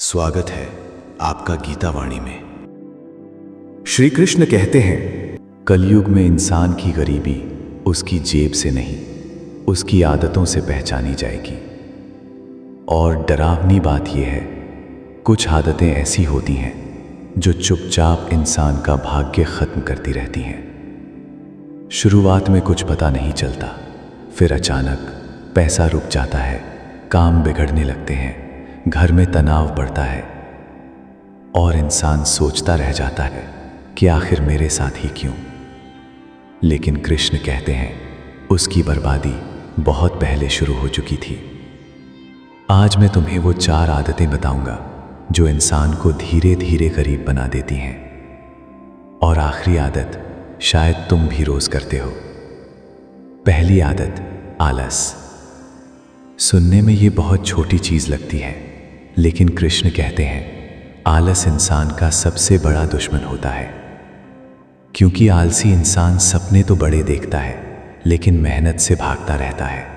स्वागत है आपका गीता वाणी में। श्री कृष्ण कहते हैं, कलयुग में इंसान की गरीबी उसकी जेब से नहीं, उसकी आदतों से पहचानी जाएगी। और डरावनी बात यह है, कुछ आदतें ऐसी होती हैं जो चुपचाप इंसान का भाग्य खत्म करती रहती हैं। शुरुआत में कुछ पता नहीं चलता, फिर अचानक पैसा रुक जाता है, काम बिगड़ने लगते हैं, घर में तनाव बढ़ता है और इंसान सोचता रह जाता है कि आखिर मेरे साथ ही क्यों। लेकिन कृष्ण कहते हैं, उसकी बर्बादी बहुत पहले शुरू हो चुकी थी। आज मैं तुम्हें वो 4 आदतें बताऊंगा जो इंसान को धीरे धीरे गरीब बना देती हैं। और आखिरी आदत शायद तुम भी रोज करते हो। पहली आदत, आलस। सुनने में ये बहुत छोटी चीज लगती है, लेकिन कृष्ण कहते हैं, आलस इंसान का सबसे बड़ा दुश्मन होता है। क्योंकि आलसी इंसान सपने तो बड़े देखता है, लेकिन मेहनत से भागता रहता है।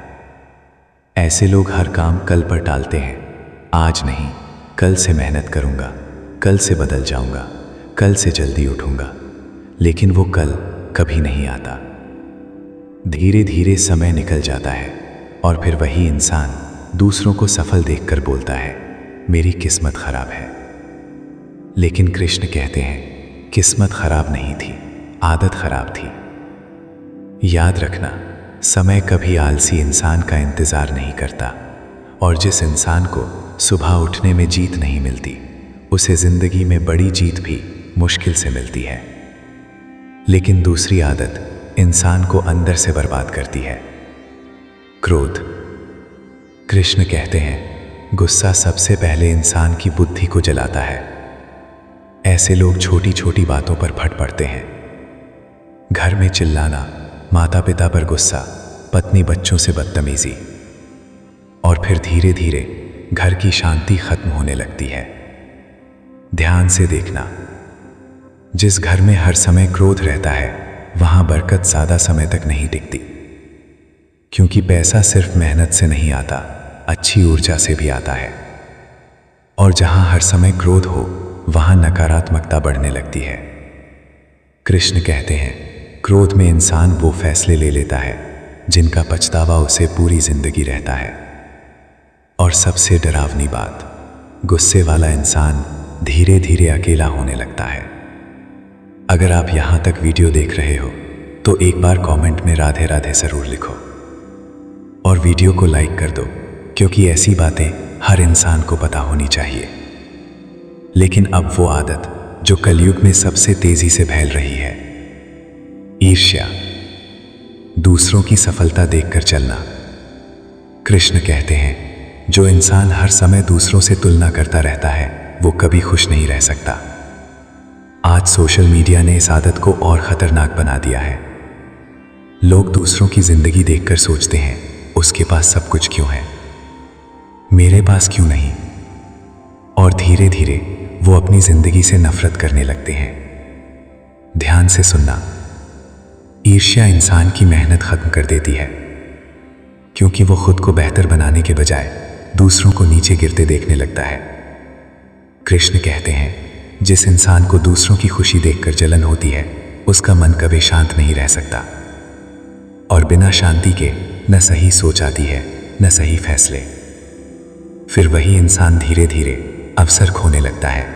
ऐसे लोग हर काम कल पर टालते हैं। आज नहीं, कल से मेहनत करूंगा, कल से बदल जाऊंगा, कल से जल्दी उठूंगा। लेकिन वो कल कभी नहीं आता। धीरे धीरे समय निकल जाता है और फिर वही इंसान दूसरों को सफल देखकर बोलता है, मेरी किस्मत खराब है। लेकिन कृष्ण कहते हैं, किस्मत खराब नहीं थी, आदत खराब थी। याद रखना, समय कभी आलसी इंसान का इंतजार नहीं करता, और जिस इंसान को सुबह उठने में जीत नहीं मिलती, उसे जिंदगी में बड़ी जीत भी मुश्किल से मिलती है। लेकिन दूसरी आदत इंसान को अंदर से बर्बाद करती है, क्रोध। कृष्ण कहते हैं, गुस्सा सबसे पहले इंसान की बुद्धि को जलाता है। ऐसे लोग छोटी छोटी बातों पर फट पड़ते हैं। घर में चिल्लाना, माता पिता पर गुस्सा, पत्नी बच्चों से बदतमीजी, और फिर धीरे धीरे घर की शांति खत्म होने लगती है। ध्यान से देखना, जिस घर में हर समय क्रोध रहता है, वहां बरकत ज्यादा समय तक नहीं टिकती। क्योंकि पैसा सिर्फ मेहनत से नहीं आता, अच्छी ऊर्जा से भी आता है। और जहां हर समय क्रोध हो, वहां नकारात्मकता बढ़ने लगती है। कृष्ण कहते हैं, क्रोध में इंसान वो फैसले ले लेता है जिनका पछतावा उसे पूरी जिंदगी रहता है। और सबसे डरावनी बात, गुस्से वाला इंसान धीरे धीरे अकेला होने लगता है। अगर आप यहां तक वीडियो देख रहे हो तो एक बार कमेंट में राधे राधे जरूर लिखो और वीडियो को लाइक कर दो, क्योंकि ऐसी बातें हर इंसान को पता होनी चाहिए। लेकिन अब वो आदत जो कलयुग में सबसे तेजी से फैल रही है, ईर्ष्या, दूसरों की सफलता देखकर चलना। कृष्ण कहते हैं, जो इंसान हर समय दूसरों से तुलना करता रहता है, वो कभी खुश नहीं रह सकता। आज सोशल मीडिया ने इस आदत को और खतरनाक बना दिया है। लोग दूसरों की जिंदगी देखकर सोचते हैं, उसके पास सब कुछ क्यों है, मेरे पास क्यों नहीं। और धीरे धीरे वो अपनी जिंदगी से नफरत करने लगते हैं। ध्यान से सुनना, ईर्ष्या इंसान की मेहनत खत्म कर देती है, क्योंकि वो खुद को बेहतर बनाने के बजाय दूसरों को नीचे गिरते देखने लगता है। कृष्ण कहते हैं, जिस इंसान को दूसरों की खुशी देखकर जलन होती है, उसका मन कभी शांत नहीं रह सकता। और बिना शांति के न सही सोच आती है, न सही फैसले। फिर वही इंसान धीरे धीरे अवसर खोने लगता है,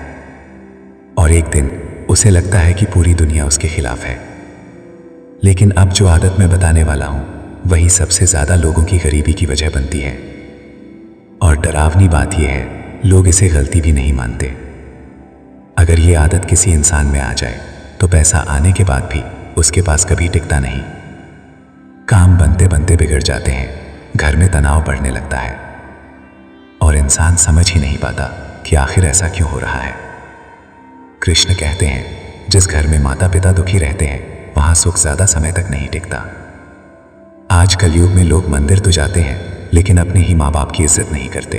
और एक दिन उसे लगता है कि पूरी दुनिया उसके खिलाफ है। लेकिन अब जो आदत मैं बताने वाला हूं, वही सबसे ज्यादा लोगों की गरीबी की वजह बनती है। और डरावनी बात यह है, लोग इसे गलती भी नहीं मानते। अगर ये आदत किसी इंसान में आ जाए, तो पैसा आने के बाद भी उसके पास कभी टिकता नहीं। काम बनते बनते बिगड़ जाते हैं, घर में तनाव बढ़ने लगता है, और इंसान समझ ही नहीं पाता कि आखिर ऐसा क्यों हो रहा है। कृष्ण कहते हैं, जिस घर में माता पिता दुखी रहते हैं, वहां सुख ज्यादा समय तक नहीं टिकता। आज कलयुग में लोग मंदिर तो जाते हैं, लेकिन अपने ही माँ बाप की इज्जत नहीं करते।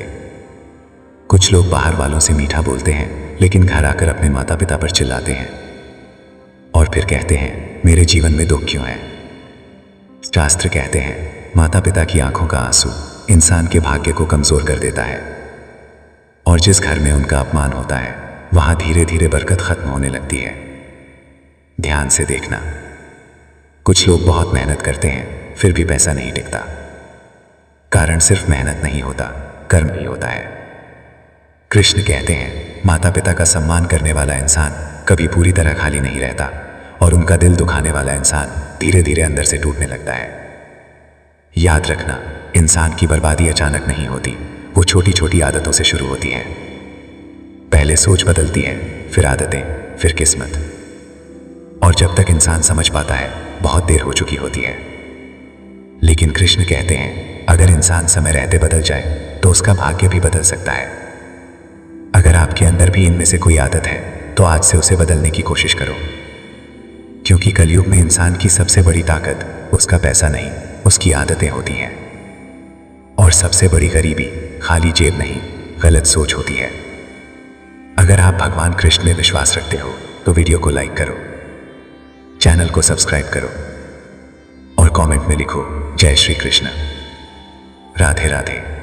कुछ लोग बाहर वालों से मीठा बोलते हैं, लेकिन घर आकर अपने माता पिता पर चिल्लाते हैं और फिर कहते हैं, मेरे जीवन में दुख क्यों है। शास्त्र कहते हैं, माता पिता की आंखों का आंसू इंसान के भाग्य को कमजोर कर देता है। और जिस घर में उनका अपमान होता है वहां धीरे धीरे बरकत खत्म होने लगती है। ध्यान से देखना, कुछ लोग बहुत मेहनत करते हैं फिर भी पैसा नहीं टिकता। कारण सिर्फ मेहनत नहीं होता, कर्म ही होता है। कृष्ण कहते हैं माता पिता का सम्मान करने वाला इंसान कभी पूरी तरह खाली नहीं रहता और उनका दिल दुखाने वाला इंसान धीरे धीरे अंदर से टूटने लगता है। याद रखना, इंसान की बर्बादी अचानक नहीं होती, वो छोटी छोटी आदतों से शुरू होती है। पहले सोच बदलती है, फिर आदतें, फिर किस्मत। और जब तक इंसान समझ पाता है बहुत देर हो चुकी होती है। लेकिन कृष्ण कहते हैं अगर इंसान समय रहते बदल जाए तो उसका भाग्य भी बदल सकता है। अगर आपके अंदर भी इनमें से कोई आदत है तो आज से उसे बदलने की कोशिश करो, क्योंकि कलयुग में इंसान की सबसे बड़ी ताकत उसका पैसा नहीं, उसकी आदतें होती हैं। और सबसे बड़ी गरीबी खाली जेब नहीं, गलत सोच होती है। अगर आप भगवान कृष्ण में विश्वास रखते हो तो वीडियो को लाइक करो, चैनल को सब्सक्राइब करो और कमेंट में लिखो जय श्री कृष्ण। राधे राधे।